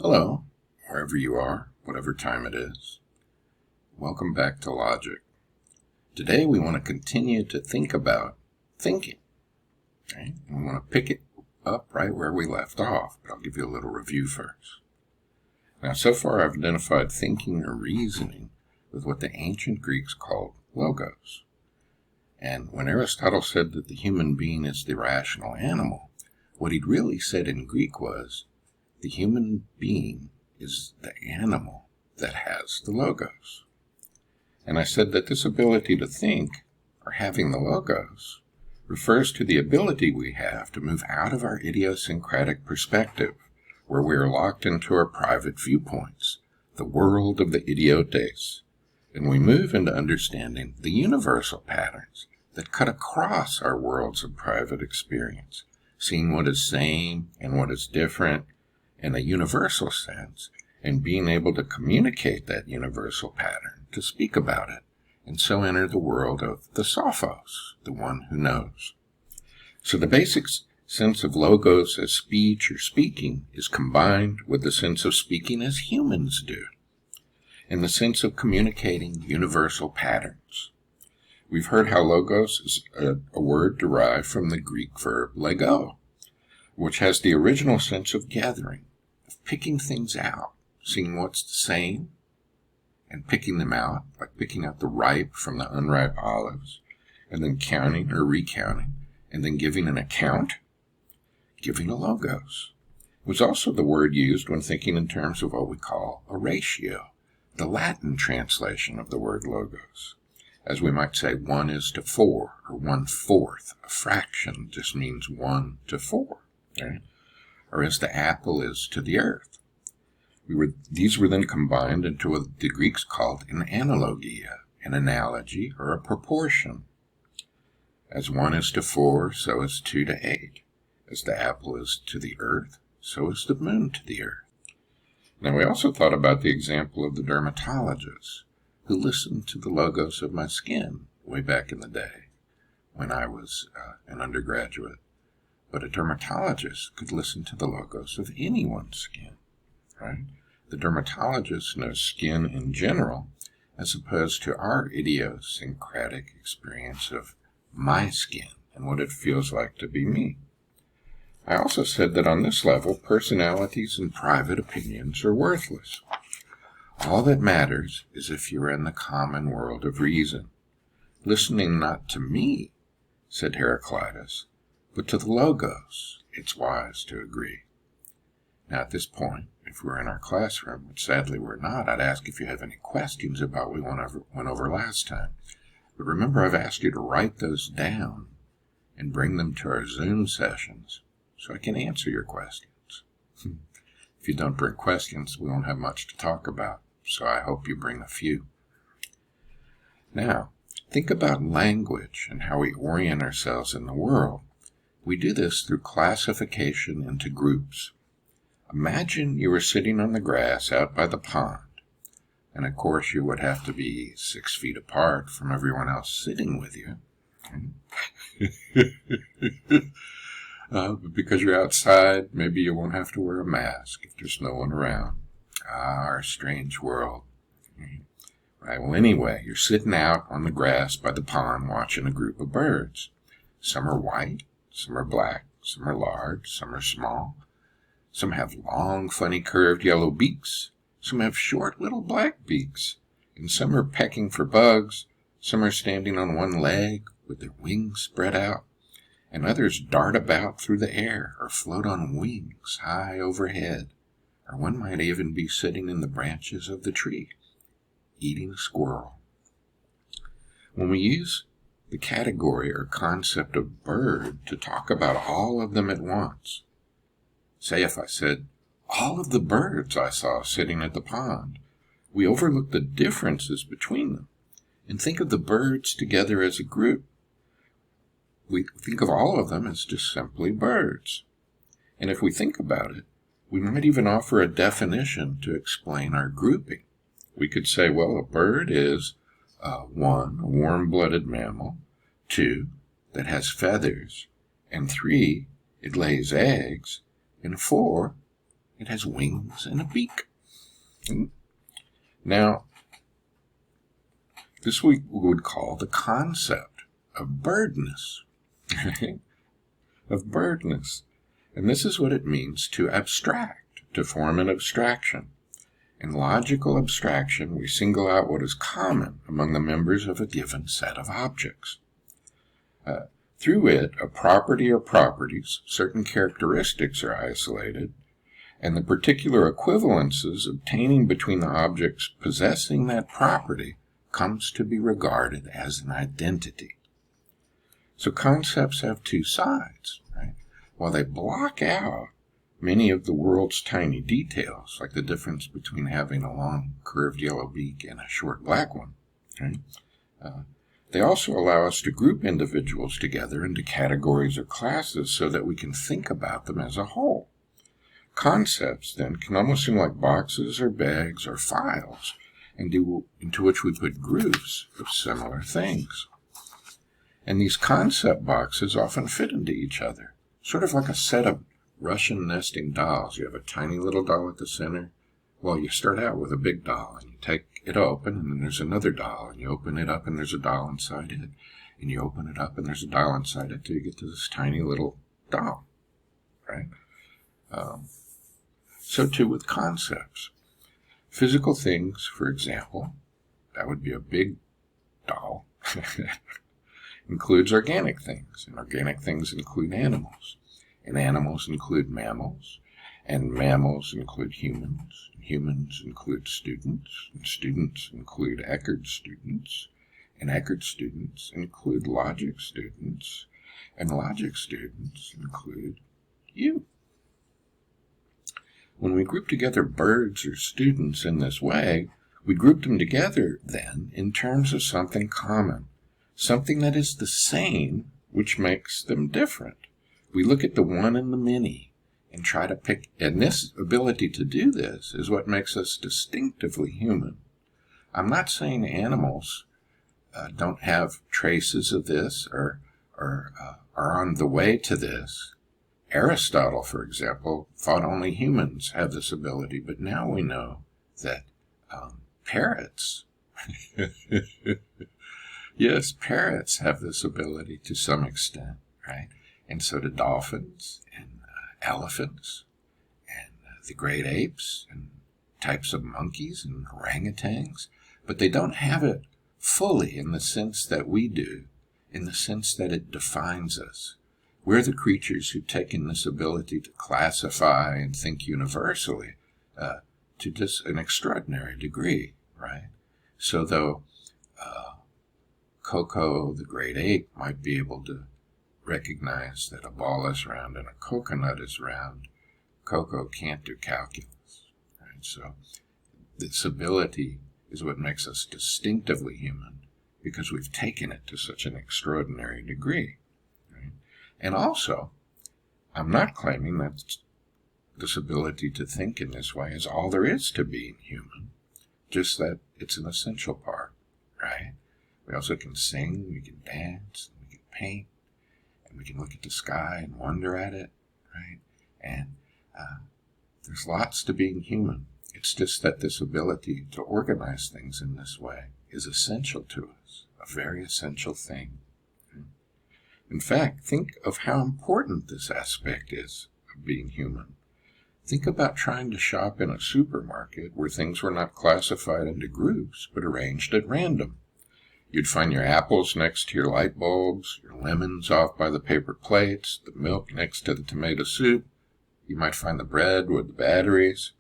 Hello, wherever you are, whatever time it is. Welcome back to Logic. Today we want to continue to think about thinking. Okay? We want to pick it up right where we left off, but I'll give you a little review first. Now, so far I've identified thinking or reasoning with what the ancient Greeks called logos. And when Aristotle said that the human being is the rational animal, what he'd really said in Greek was, the human being is the animal that has the logos. And I said that this ability to think, or having the logos, refers to the ability we have to move out of our idiosyncratic perspective, where we are locked into our private viewpoints, the world of the idiotes, and we move into understanding the universal patterns that cut across our worlds of private experience, seeing what is same and what is different, in a universal sense, and being able to communicate that universal pattern, to speak about it, and so enter the world of the sophos, the one who knows. So the basic sense of logos as speech or speaking is combined with the sense of speaking as humans do, and the sense of communicating universal patterns. We've heard how logos is a word derived from the Greek verb lego, which has the original sense of gathering, of picking things out, seeing what's the same, and picking them out, like picking out the ripe from the unripe olives, and then counting or recounting, and then giving an account, giving a logos. It was also the word used when thinking in terms of what we call a ratio, the Latin translation of the word logos. As we might say 1:4, or 1/4. A fraction just means 1:4. Right? Or as the apple is to the earth. These were then combined into what the Greeks called an analogia, an analogy, or a proportion. As 1:4, so is 2:8. As the apple is to the earth, so is the moon to the earth. Now we also thought about the example of the dermatologist who listened to the logos of my skin way back in the day when I was an undergraduate. But a dermatologist could listen to the logos of anyone's skin, right? The dermatologist knows skin in general, as opposed to our idiosyncratic experience of my skin and what it feels like to be me. I also said that on this level, personalities and private opinions are worthless. All that matters is if you're in the common world of reason. Listening not to me, said Heraclitus, but to the logos, it's wise to agree. Now at this point, if we're in our classroom, which sadly we're not, I'd ask if you have any questions about what we went over last time. But remember, I've asked you to write those down and bring them to our Zoom sessions so I can answer your questions. If you don't bring questions, we won't have much to talk about, so I hope you bring a few. Now, think about language and how we orient ourselves in the world. We do this through classification into groups. Imagine you were sitting on the grass out by the pond, and of course you would have to be 6 feet apart from everyone else sitting with you. But because you're outside, maybe you won't have to wear a mask if there's no one around. Our strange world. Right, well, anyway, you're sitting out on the grass by the pond watching a group of birds. Some are white, some are black, some are large, some are small. Some have long, funny, curved yellow beaks. Some have short, little black beaks. And some are pecking for bugs. Some are standing on one leg with their wings spread out. And others dart about through the air or float on wings high overhead. Or one might even be sitting in the branches of the tree, eating a squirrel. When we use the category or concept of bird to talk about all of them at once, say if I said, all of the birds I saw sitting at the pond, we overlook the differences between them and think of the birds together as a group. We think of all of them as just simply birds. And if we think about it, we might even offer a definition to explain our grouping. We could say, well, a bird is 1, a warm-blooded mammal, 2, that has feathers, and 3, it lays eggs, and 4, It has wings and a beak. Now, this we would call the concept of birdness. Of birdness. And this is what it means to abstract, to form an abstraction. In logical abstraction, we single out what is common among the members of a given set of objects. Through it, a property or properties, certain characteristics are isolated, and the particular equivalences obtaining between the objects possessing that property comes to be regarded as an identity. So concepts have two sides, right? While they block out many of the world's tiny details, like the difference between having a long curved yellow beak and a short black one, right? They also allow us to group individuals together into categories or classes so that we can think about them as a whole. Concepts, then, can almost seem like boxes or bags or files into which we put groups of similar things. And these concept boxes often fit into each other, sort of like a set of Russian nesting dolls. You have a tiny little doll at the center. Well, you start out with a big doll, and you take it open, and then there's another doll, and you open it up, and there's a doll inside it. And you open it up, and there's a doll inside it, till you get to this tiny little doll, right? So too with concepts. Physical things, for example, that would be a big doll, includes organic things, and organic things include animals, and animals include mammals, and mammals include humans, and humans include students, and students include Eckerd students, and Eckerd students include logic students, and logic students include you. When we group together birds or students in this way, we group them together, then, in terms of something common, something that is the same, which makes them different. We look at the one and the many and try to pick, and this ability to do this is what makes us distinctively human. I'm not saying animals don't have traces of this or are on the way to this. Aristotle, for example, thought only humans have this ability, but now we know that parrots, yes, parrots have this ability to some extent, right? And so do dolphins and elephants and the great apes and types of monkeys and orangutans, but they don't have it fully in the sense that we do, in the sense that it defines us. We're the creatures who've taken this ability to classify and think universally to just an extraordinary degree, right? So though Koko, the great ape, might be able to recognize that a ball is round and a coconut is round, Koko can't do calculus, right? So this ability is what makes us distinctively human, because we've taken it to such an extraordinary degree. And also, I'm not claiming that this ability to think in this way is all there is to being human, just that it's an essential part, right? We also can sing, we can dance, we can paint, and we can look at the sky and wonder at it, right? And there's lots to being human. It's just that this ability to organize things in this way is essential to us, a very essential thing. In fact, think of how important this aspect is of being human. Think about trying to shop in a supermarket where things were not classified into groups, but arranged at random. You'd find your apples next to your light bulbs, your lemons off by the paper plates, the milk next to the tomato soup. You might find the bread with the batteries.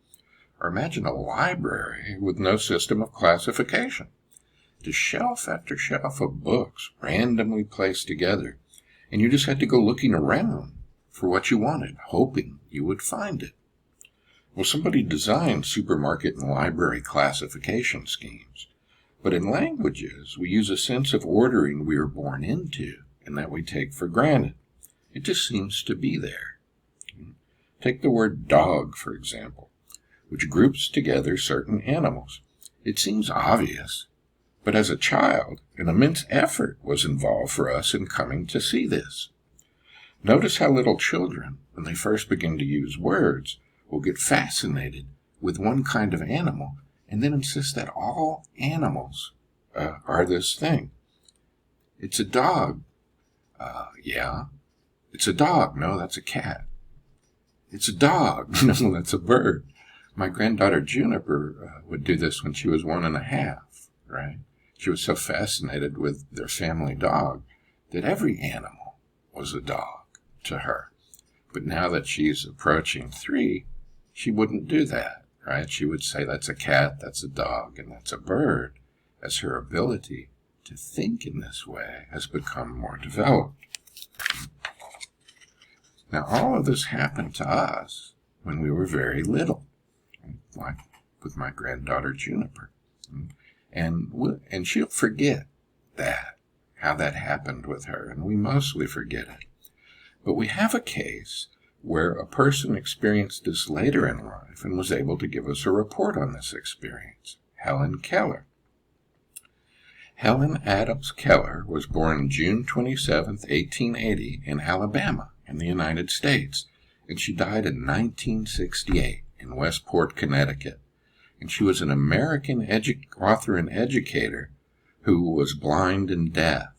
Or imagine a library with no system of classification. Just shelf after shelf of books randomly placed together. And you just had to go looking around for what you wanted, hoping you would find it. Well, somebody designed supermarket and library classification schemes. But in languages, we use a sense of ordering we are born into and that we take for granted. It just seems to be there. Take the word dog, for example, which groups together certain animals. It seems obvious. But as a child, an immense effort was involved for us in coming to see this. Notice how little children, when they first begin to use words, will get fascinated with one kind of animal and then insist that all animals are this thing. It's a dog. Yeah. It's a dog. No, that's a cat. It's a dog. No, that's a bird. My granddaughter Juniper would do this when she was 1.5, right? She was so fascinated with their family dog that every animal was a dog to her. But now that she's approaching 3, she wouldn't do that, right? She would say that's a cat, that's a dog, and that's a bird, as her ability to think in this way has become more developed. Now, all of this happened to us when we were very little, like with my granddaughter Juniper. And she'll forget that, how that happened with her, and we mostly forget it. But we have a case where a person experienced this later in life and was able to give us a report on this experience, Helen Keller. Helen Adams Keller was born June 27, 1880, in Alabama, in the United States, and she died in 1968 in Westport, Connecticut. And she was an American author and educator who was blind and deaf.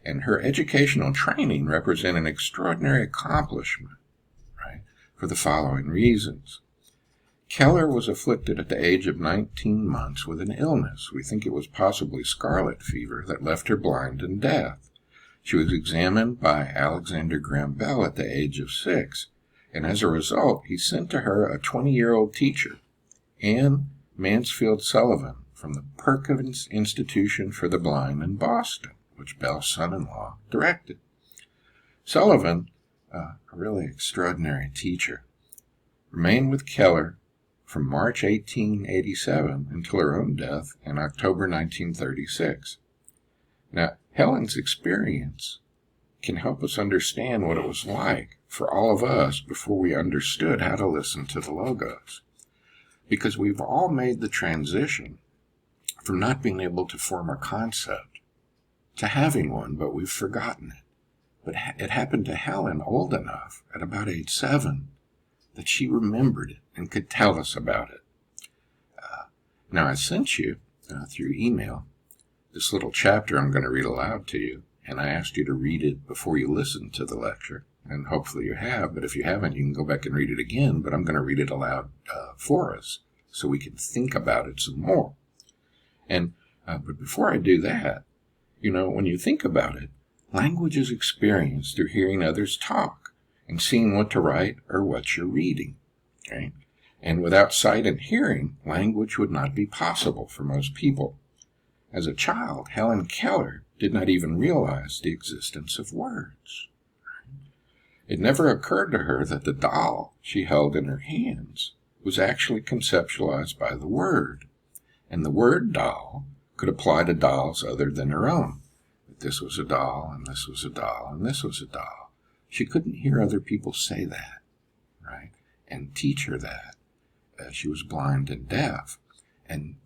And her educational training represented an extraordinary accomplishment, right, for the following reasons. Keller was afflicted at the age of 19 months with an illness. We think it was possibly scarlet fever that left her blind and deaf. She was examined by Alexander Graham Bell at the age of 6, and as a result, he sent to her a 20-year-old teacher, Anne Mansfield Sullivan, from the Perkins Institution for the Blind in Boston, which Bell's son-in-law directed. Sullivan, a really extraordinary teacher, remained with Keller from March 1887 until her own death in October 1936. Now, Helen's experience can help us understand what it was like for all of us before we understood how to listen to the Logos. Because we've all made the transition from not being able to form a concept to having one, but we've forgotten it. But it happened to Helen old enough, at about age 7, that she remembered it and could tell us about it. Now, I sent you, through email, this little chapter I'm going to read aloud to you, and I asked you to read it before you listen to the lecture, and hopefully you have, but if you haven't, you can go back and read it again, but I'm going to read it aloud for us, so we can think about it some more. And but before I do that, when you think about it, language is experienced through hearing others talk and seeing what to write or what you're reading. Okay? And without sight and hearing, language would not be possible for most people. As a child, Helen Keller did not even realize the existence of words. It never occurred to her that the doll she held in her hands was actually conceptualized by the word, and the word doll could apply to dolls other than her own. That this was a doll, and this was a doll, and this was a doll. She couldn't hear other people say that, right, and teach her that. She was blind and deaf, and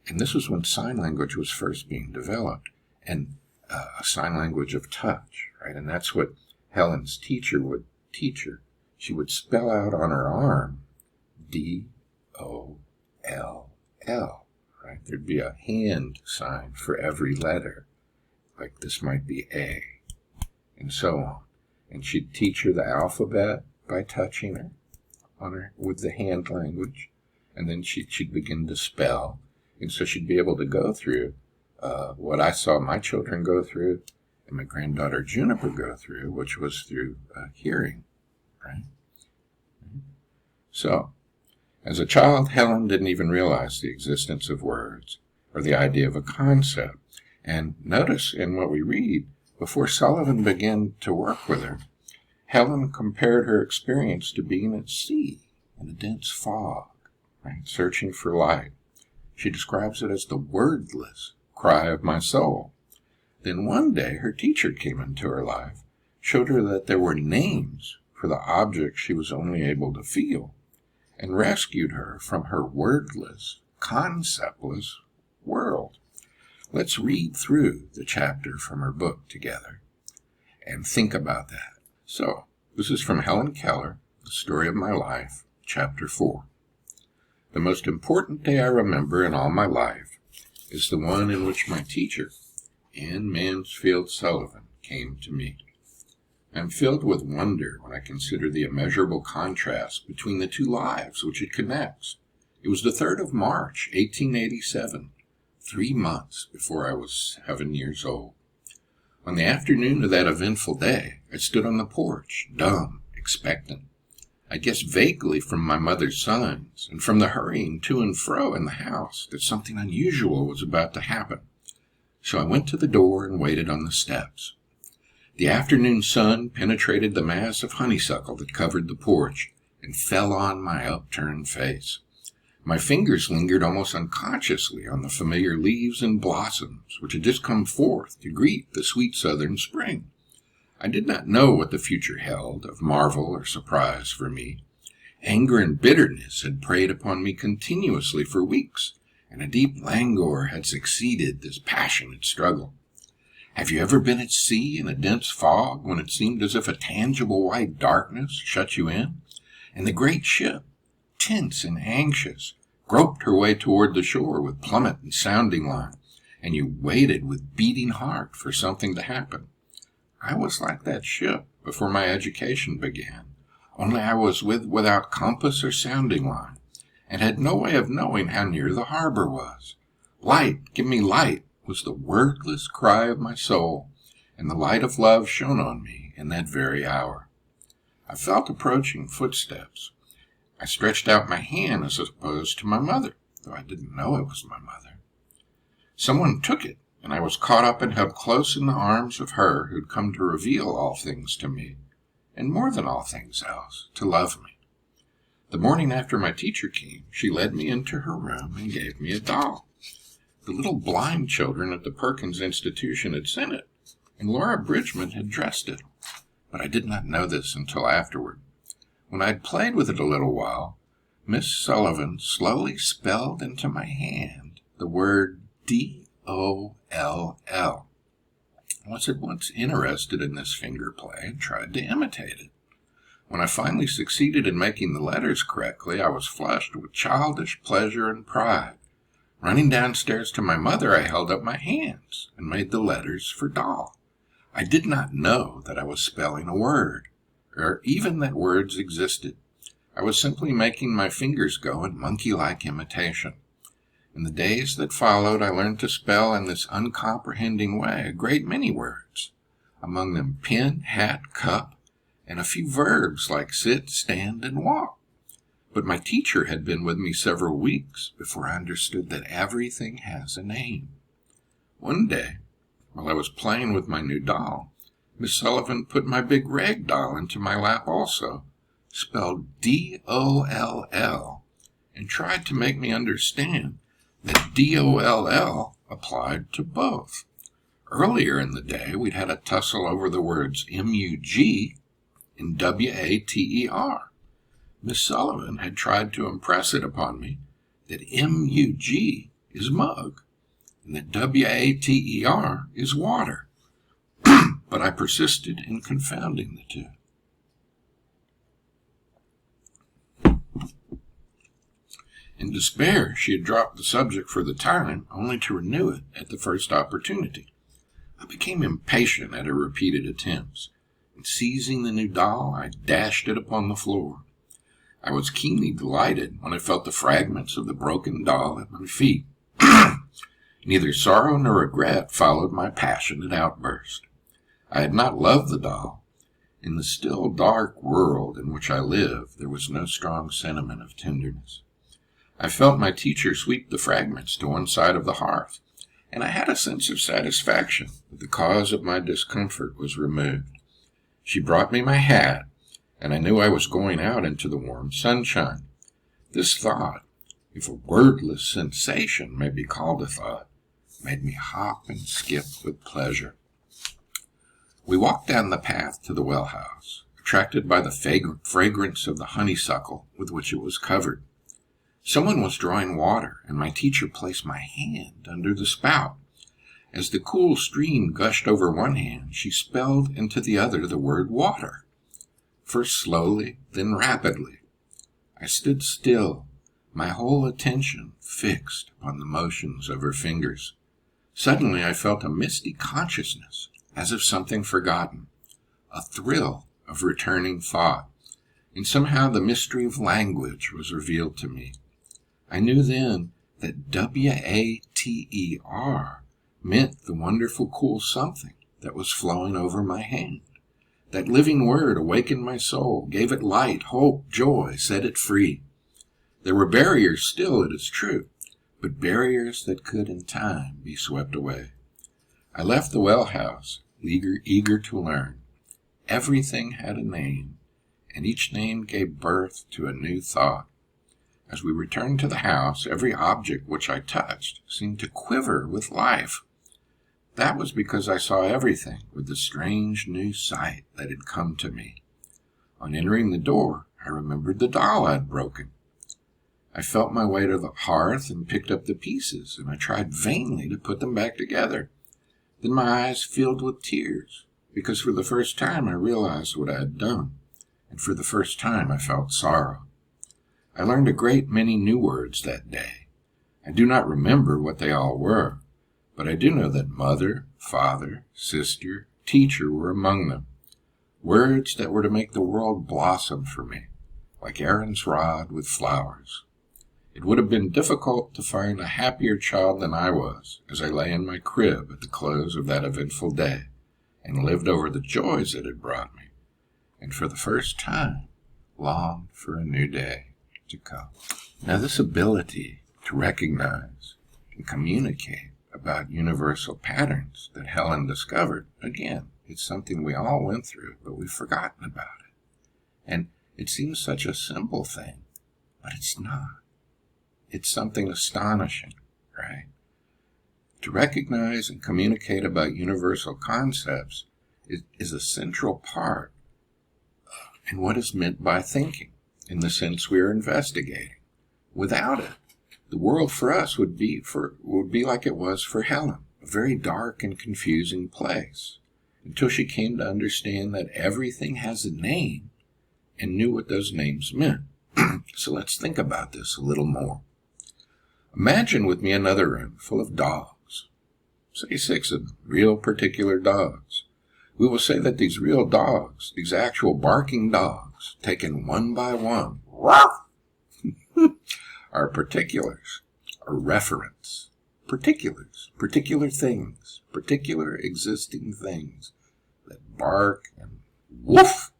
this was when sign language was first being developed, and a sign language of touch, right, and that's what Helen's teacher would teach her. She would spell out on her arm, D-O-L-L, right? There'd be a hand sign for every letter, like this might be A, and so on. And she'd teach her the alphabet by touching her on her with the hand language, and then she'd begin to spell, and so she'd be able to go through what I saw my children go through and my granddaughter Juniper go through, which was through hearing, right? So, as a child, Helen didn't even realize the existence of words or the idea of a concept. And notice in what we read, before Sullivan began to work with her, Helen compared her experience to being at sea in a dense fog, right, searching for light. She describes it as the wordless cry of my soul. Then one day her teacher came into her life, showed her that there were names for the objects she was only able to feel, and rescued her from her wordless, conceptless world. Let's read through the chapter from her book together and think about that. So, this is from Helen Keller, The Story of My Life, Chapter 4. The most important day I remember in all my life is the one in which my teacher, Anne Mansfield Sullivan, came to me. I am filled with wonder when I consider the immeasurable contrast between the two lives which it connects. It was the 3rd of March, 1887, 3 months before I was 7 years old. On the afternoon of that eventful day, I stood on the porch, dumb, expectant. I guessed vaguely from my mother's signs and from the hurrying to and fro in the house that something unusual was about to happen. So I went to the door and waited on the steps. The afternoon sun penetrated the mass of honeysuckle that covered the porch and fell on my upturned face. My fingers lingered almost unconsciously on the familiar leaves and blossoms which had just come forth to greet the sweet southern spring. I did not know what the future held of marvel or surprise for me. Anger and bitterness had preyed upon me continuously for weeks, and a deep languor had succeeded this passionate struggle. Have you ever been at sea in a dense fog when it seemed as if a tangible white darkness shut you in, and the great ship, tense and anxious, groped her way toward the shore with plummet and sounding line, and you waited with beating heart for something to happen? I was like that ship before my education began, only I was without compass or sounding line, and had no way of knowing how near the harbor was. Light, give me light, was the wordless cry of my soul, and the light of love shone on me in that very hour. I felt approaching footsteps. I stretched out my hand as opposed to my mother, though I didn't know it was my mother. Someone took it, and I was caught up and held close in the arms of her who'd come to reveal all things to me, and more than all things else, to love me. The morning after my teacher came, she led me into her room and gave me a doll. The little blind children at the Perkins Institution had sent it, and Laura Bridgman had dressed it, but I did not know this until afterward. When I had played with it a little while, Miss Sullivan slowly spelled into my hand the word D-O-L-L. I was at once interested in this finger play and tried to imitate it. When I finally succeeded in making the letters correctly, I was flushed with childish pleasure and pride. Running downstairs to my mother, I held up my hands and made the letters for doll. I did not know that I was spelling a word, or even that words existed. I was simply making my fingers go in monkey-like imitation. In the days that followed, I learned to spell in this uncomprehending way a great many words, among them pen, hat, cup, and a few verbs like sit, stand, and walk. But my teacher had been with me several weeks before I understood that everything has a name. One day, while I was playing with my new doll, Miss Sullivan put my big rag doll into my lap also, spelled D-O-L-L, and tried to make me understand that D-O-L-L applied to both. Earlier in the day, we'd had a tussle over the words M-U-G and W-A-T-E-R. Miss Sullivan had tried to impress it upon me that M-U-G is mug, and that W-A-T-E-R is water. But I persisted in confounding the two. In despair, she had dropped the subject for the time, only to renew it at the first opportunity. I became impatient at her repeated attempts, and seizing the new doll, I dashed it upon the floor. I was keenly delighted when I felt the fragments of the broken doll at my feet. Neither sorrow nor regret followed my passionate outburst. I had not loved the doll. In the still dark world in which I lived, there was no strong sentiment of tenderness. I felt my teacher sweep the fragments to one side of the hearth, and I had a sense of satisfaction that the cause of my discomfort was removed. She brought me my hat, and I knew I was going out into the warm sunshine. This thought, if a wordless sensation may be called a thought, made me hop and skip with pleasure. We walked down the path to the well house, attracted by the fragrance of the honeysuckle with which it was covered. Someone was drawing water, and my teacher placed my hand under the spout. As the cool stream gushed over one hand, she spelled into the other the word water, first slowly, then rapidly. I stood still, my whole attention fixed upon the motions of her fingers. Suddenly I felt a misty consciousness, as of something forgotten, a thrill of returning thought, and somehow the mystery of language was revealed to me. I knew then that WATER meant the wonderful cool something that was flowing over my hand. That living word awakened my soul, gave it light, hope, joy, set it free. There were barriers still, it is true, but barriers that could in time be swept away. I left the well house, eager to learn. Everything had a name, and each name gave birth to a new thought. As we returned to the house, every object which I touched seemed to quiver with life. That was because I saw everything with the strange new sight that had come to me. On entering the door, I remembered the doll I had broken. I felt my way to the hearth and picked up the pieces, and I tried vainly to put them back together. Then my eyes filled with tears, because for the first time I realized what I had done, and for the first time I felt sorrow. I learned a great many new words that day. I do not remember what they all were, but I do know that mother, father, sister, teacher were among them. Words that were to make the world blossom for me, like Aaron's rod with flowers. It would have been difficult to find a happier child than I was as I lay in my crib at the close of that eventful day and lived over the joys it had brought me, and for the first time longed for a new day to come. Now this ability to recognize and communicate about universal patterns that Helen discovered, again, it's something we all went through, but we've forgotten about it. And it seems such a simple thing, but it's not. It's something astonishing, right? To recognize and communicate about universal concepts is a central part in what is meant by thinking, in the sense we are investigating. Without it, the world for us would be like it was for Helen, a very dark and confusing place, until she came to understand that everything has a name and knew what those names meant. So let's think about this a little more. Imagine with me another room full of dogs, say 6 of them, real particular dogs. We will say that these real dogs, these actual barking dogs, taken one by one, are particulars, are reference, particulars, particular things, particular existing things that bark and woof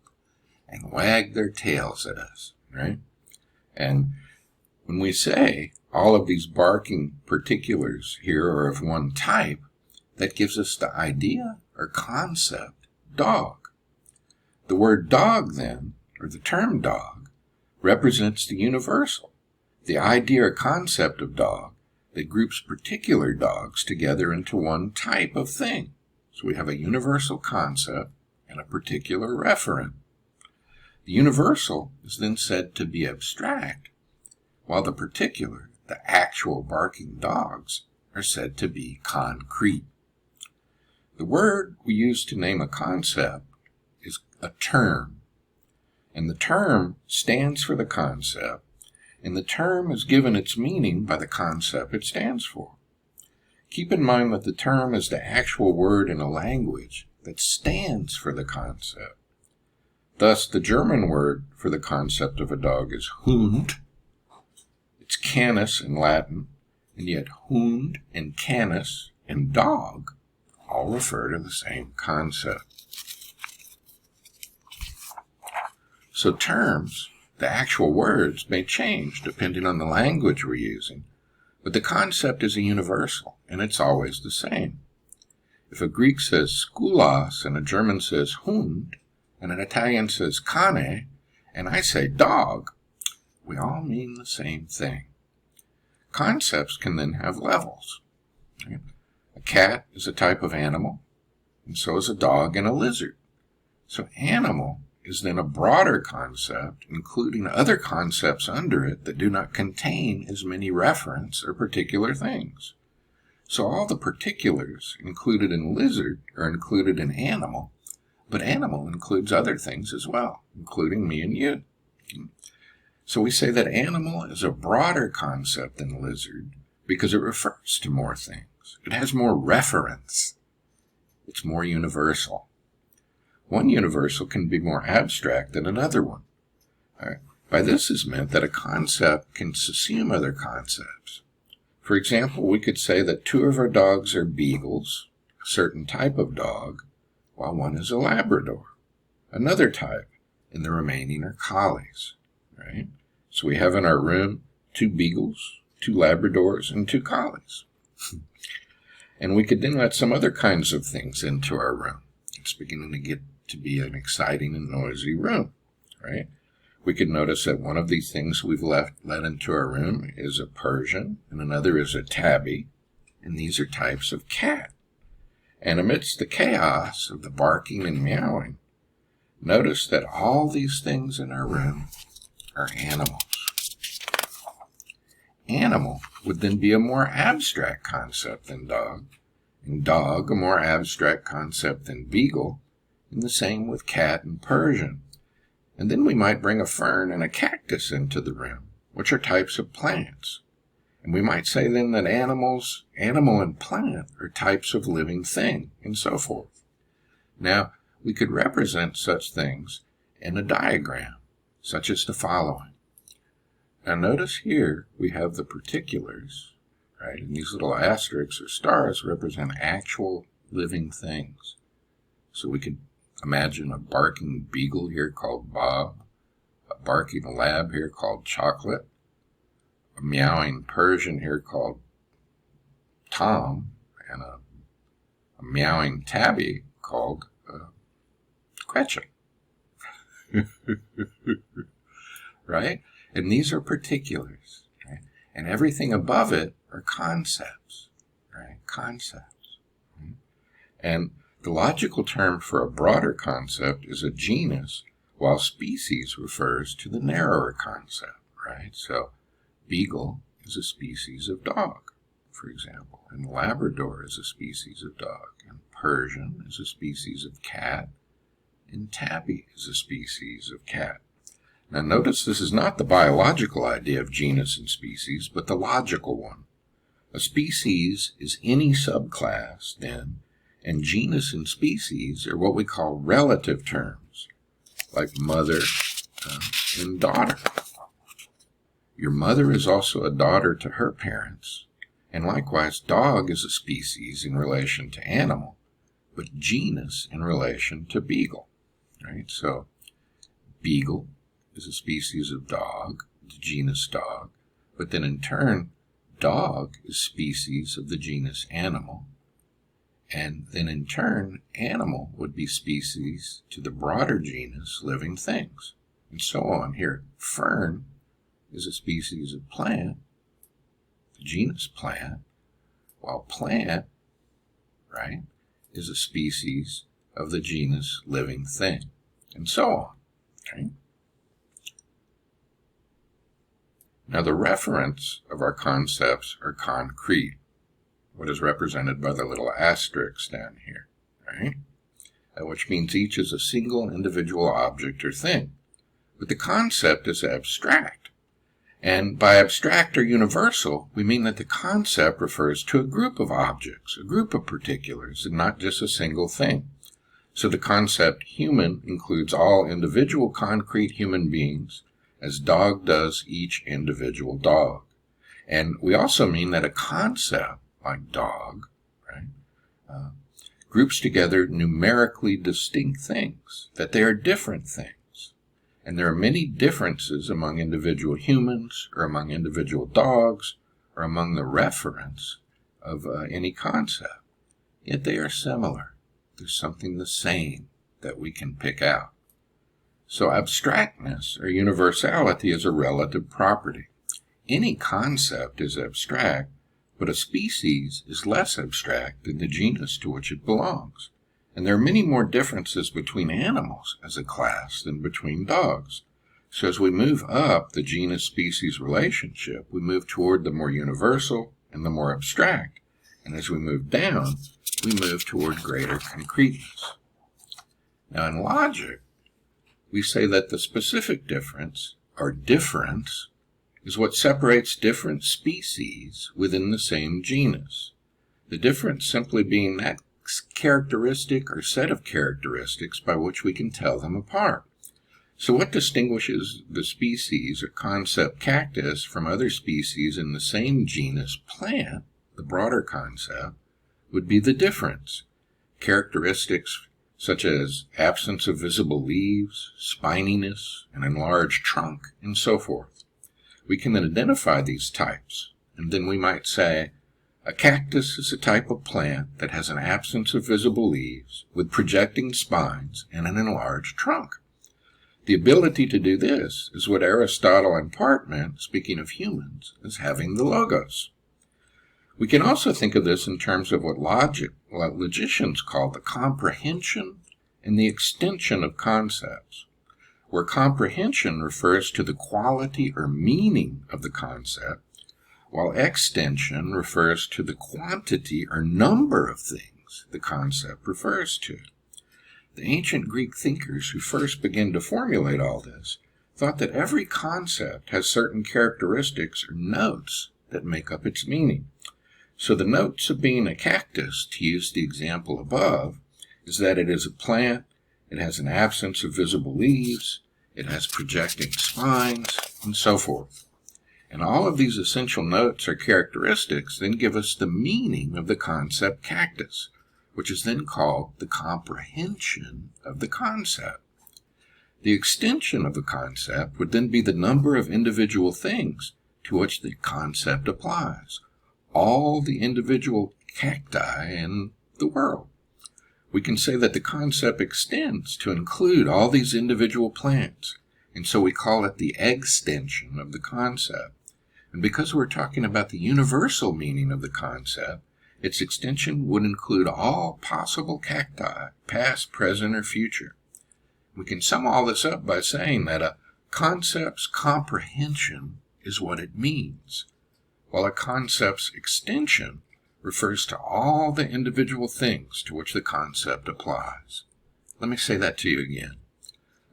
and wag their tails at us, right? And when we say all of these barking particulars here are of one type, that gives us the idea or concept dog. The word dog then, or the term dog, represents the universal, the idea or concept of dog that groups particular dogs together into one type of thing. So we have a universal concept and a particular referent. The universal is then said to be abstract, while the particular, the actual barking dogs, are said to be concrete. The word we use to name a concept is a term, and the term stands for the concept, and the term is given its meaning by the concept it stands for. Keep in mind that the term is the actual word in a language that stands for the concept. Thus, the German word for the concept of a dog is Hund. It's canis in Latin, and yet Hund and canis and dog all refer to the same concept. So terms, the actual words, may change depending on the language we're using, but the concept is a universal, and it's always the same. If a Greek says skoulos and a German says Hund, and an Italian says cane, and I say dog, we all mean the same thing. Concepts can then have levels. A cat is a type of animal, and so is a dog and a lizard. So animal is then a broader concept, including other concepts under it that do not contain as many reference or particular things. So all the particulars included in lizard are included in animal, but animal includes other things as well, including me and you. So we say that animal is a broader concept than lizard because it refers to more things. It has more reference. It's more universal. One universal can be more abstract than another one. All right. By this is meant that a concept can subsume other concepts. For example, we could say that two of our dogs are beagles, a certain type of dog, while one is a Labrador, another type, and the remaining are collies. Right? So we have in our room 2 beagles, 2 Labradors, and 2 collies. And we could then let some other kinds of things into our room. It's beginning to get to be an exciting and noisy room, right? We could notice that one of these things we've let into our room is a Persian, and another is a tabby, and these are types of cat. And amidst the chaos of the barking and meowing, notice that all these things in our room are animals. Animal would then be a more abstract concept than dog, and dog a more abstract concept than beagle, and the same with cat and Persian. And then we might bring a fern and a cactus into the room, which are types of plants. And we might say then that animal and plant are types of living thing, and so forth. Now, we could represent such things in a diagram, such as the following. Now notice here we have the particulars, right? And these little asterisks or stars represent actual living things. So we could imagine a barking beagle here called Bob, a barking lab here called Chocolate, a meowing Persian here called Tom, and a meowing tabby called Gretchen. Right? And these are particulars, right? And everything above it are concepts, right? Concepts. Right? And the logical term for a broader concept is a genus, while species refers to the narrower concept, right? So beagle is a species of dog, for example, and Labrador is a species of dog, and Persian is a species of cat, and tabby is a species of cat. Now notice this is not the biological idea of genus and species, but the logical one. A species is any subclass, then, and genus and species are what we call relative terms, like mother and daughter. Your mother is also a daughter to her parents, and likewise dog is a species in relation to animal, but genus in relation to beagle. Right? So beagle is a species of dog, the genus dog, but then in turn, dog is species of the genus animal, and then in turn, animal would be species to the broader genus living things, and so on. Here, fern is a species of plant, the genus plant, while plant, right, is a species of the genus living thing, and so on. Okay? Now, the referents of our concepts are concrete, what is represented by the little asterisks down here, right? Which means each is a single individual object or thing. But the concept is abstract. And by abstract or universal, we mean that the concept refers to a group of objects, a group of particulars, and not just a single thing. So the concept human includes all individual concrete human beings, as dog does each individual dog. And we also mean that a concept, like dog, right, groups together numerically distinct things, that they are different things. And there are many differences among individual humans, or among individual dogs, or among the referents of any concept. Yet they are similar. There's something the same that we can pick out. So abstractness or universality is a relative property. Any concept is abstract, but a species is less abstract than the genus to which it belongs. And there are many more differences between animals as a class than between dogs. So as we move up the genus-species relationship, we move toward the more universal and the more abstract. And as we move down, we move toward greater concreteness. Now in logic, we say that the specific difference or difference, is what separates different species within the same genus. The difference simply being that characteristic or set of characteristics by which we can tell them apart. So what distinguishes the species or concept cactus from other species in the same genus plant, the broader concept, would be the difference. Characteristics such as absence of visible leaves, spininess, an enlarged trunk, and so forth. We can then identify these types, and then we might say, a cactus is a type of plant that has an absence of visible leaves with projecting spines and an enlarged trunk. The ability to do this is what Aristotle in part meant, speaking of humans, as having the logos. We can also think of this in terms of what logicians call the comprehension and the extension of concepts, where comprehension refers to the quality or meaning of the concept, while extension refers to the quantity or number of things the concept refers to. The ancient Greek thinkers who first began to formulate all this thought that every concept has certain characteristics or notes that make up its meaning. So the notes of being a cactus, to use the example above, is that it is a plant, it has an absence of visible leaves, it has projecting spines, and so forth. And all of these essential notes or characteristics then give us the meaning of the concept cactus, which is then called the comprehension of the concept. The extension of the concept would then be the number of individual things to which the concept applies, all the individual cacti in the world. We can say that the concept extends to include all these individual plants, and so we call it the extension of the concept. And because we're talking about the universal meaning of the concept, its extension would include all possible cacti, past, present, or future. We can sum all this up by saying that a concept's comprehension is what it means, while a concept's extension refers to all the individual things to which the concept applies. Let me say that to you again.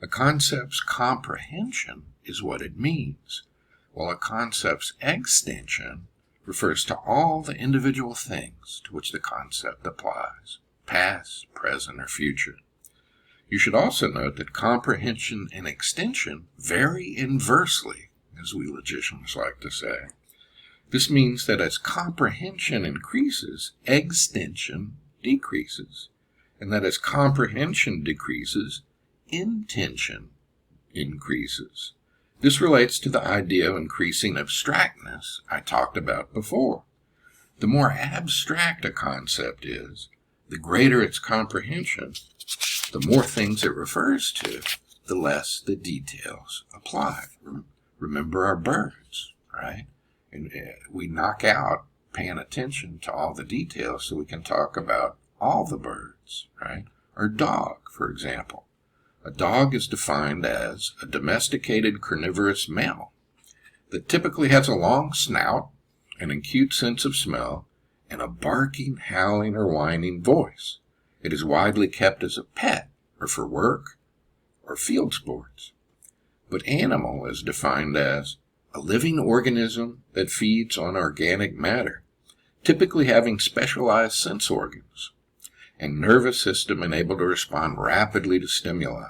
A concept's comprehension is what it means, while a concept's extension refers to all the individual things to which the concept applies, past, present, or future. You should also note that comprehension and extension vary inversely, as we logicians like to say. This means that as comprehension increases, extension decreases, and that as comprehension decreases, intention increases. This relates to the idea of increasing abstractness I talked about before. The more abstract a concept is, the greater its comprehension, the more things it refers to, the less the details apply. Remember our birds, right? And we knock out paying attention to all the details so we can talk about all the birds, right? Or dog, for example. A dog is defined as a domesticated carnivorous mammal that typically has a long snout, an acute sense of smell, and a barking, howling, or whining voice. It is widely kept as a pet, or for work, or field sports. But animal is defined as a living organism that feeds on organic matter, typically having specialized sense organs, and nervous system and able to respond rapidly to stimuli.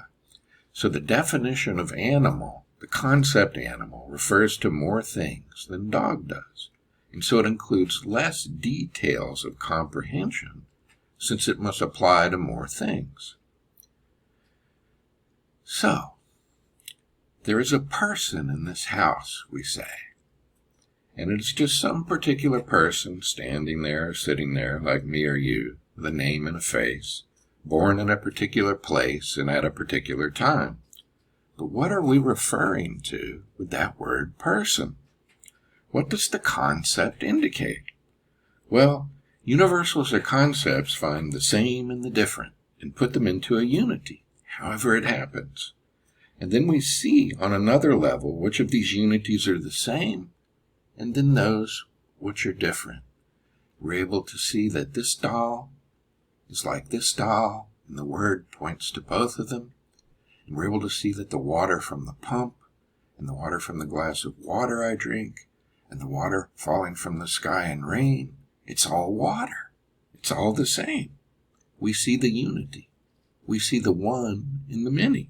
So the definition of animal, the concept animal, refers to more things than dog does, and so it includes less details of comprehension, since it must apply to more things. So, there is a person in this house, we say, and it is just some particular person standing there, sitting there, like me or you, with a name and a face, born in a particular place and at a particular time. But what are we referring to with that word person? What does the concept indicate? Well, universals or concepts find the same and the different and put them into a unity, however it happens. And then we see on another level which of these unities are the same and then those which are different. We're able to see that this doll is like this doll, and the word points to both of them. And we're able to see that the water from the pump and the water from the glass of water I drink, and the water falling from the sky in rain, it's all water. It's all the same. We see the unity. We see the one in the many.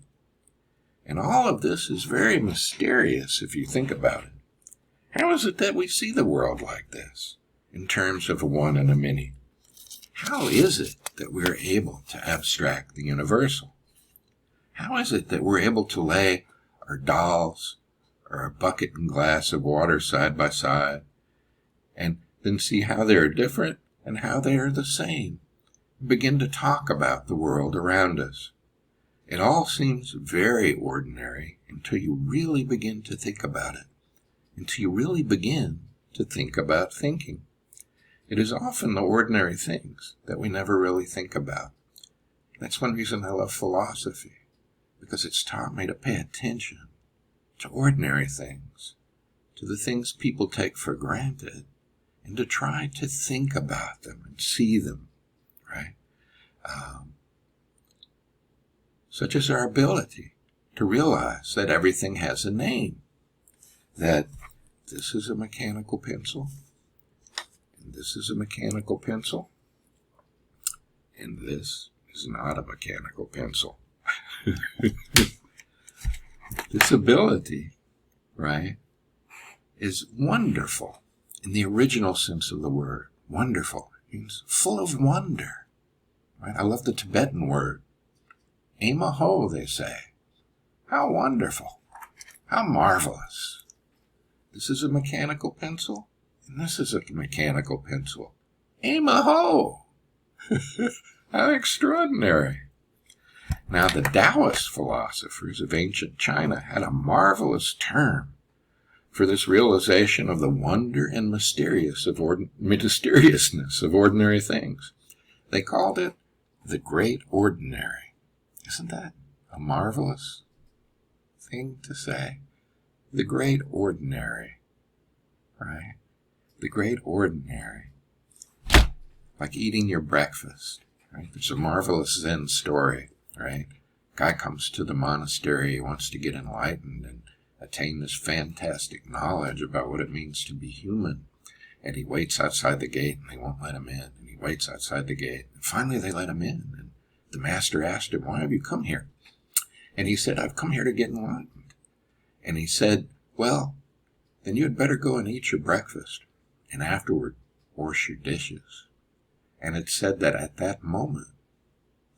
And all of this is very mysterious if you think about it. How is it that we see the world like this, in terms of a one and a many? How is it that we're able to abstract the universal? How is it that we're able to lay our dolls or a bucket and glass of water side by side and then see how they're different and how they are the same? Begin to talk about the world around us. It all seems very ordinary until you really begin to think about it, until you really begin to think about thinking. It is often the ordinary things that we never really think about. That's one reason I love philosophy, because it's taught me to pay attention to ordinary things, to the things people take for granted, and to try to think about them and see them, right? Such as our ability to realize that everything has a name, that this is a mechanical pencil, and this is a mechanical pencil, and this is not a mechanical pencil. This ability, right, is wonderful in the original sense of the word. Wonderful. It means full of wonder. Right? I love the Tibetan word. Emaho, they say. How wonderful. How marvelous. This is a mechanical pencil, and this is a mechanical pencil. Emaho. How extraordinary. Now, the Taoist philosophers of ancient China had a marvelous term for this realization of the wonder and mysteriousness of ordinary things. They called it the great ordinary. Isn't that a marvelous thing to say? The great ordinary, right? The great ordinary. Like eating your breakfast, right? There's a marvelous Zen story, right? Guy comes to the monastery, he wants to get enlightened and attain this fantastic knowledge about what it means to be human. And he waits outside the gate and they won't let him in. And he waits outside the gate. And finally they let him in. And the master asked him, why have you come here? And he said, I've come here to get enlightened. And he said, well, then you had better go and eat your breakfast. And afterward, wash your dishes. And it said that at that moment,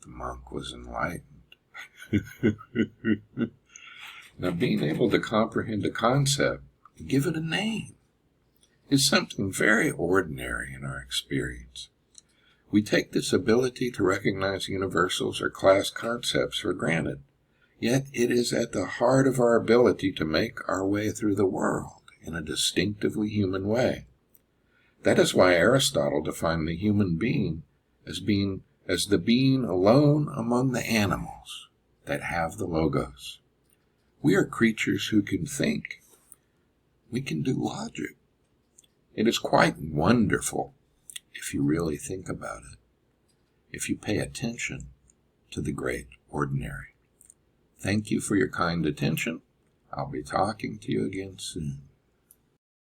the monk was enlightened. Now, being able to comprehend a concept, give it a name, is something very ordinary in our experience. We take this ability to recognize universals or class concepts for granted, yet it is at the heart of our ability to make our way through the world in a distinctively human way. That is why Aristotle defined the human being as the being alone among the animals that have the logos. We are creatures who can think. We can do logic. It is quite wonderful if you really think about it, if you pay attention to the great ordinary. Thank you for your kind attention. I'll be talking to you again soon.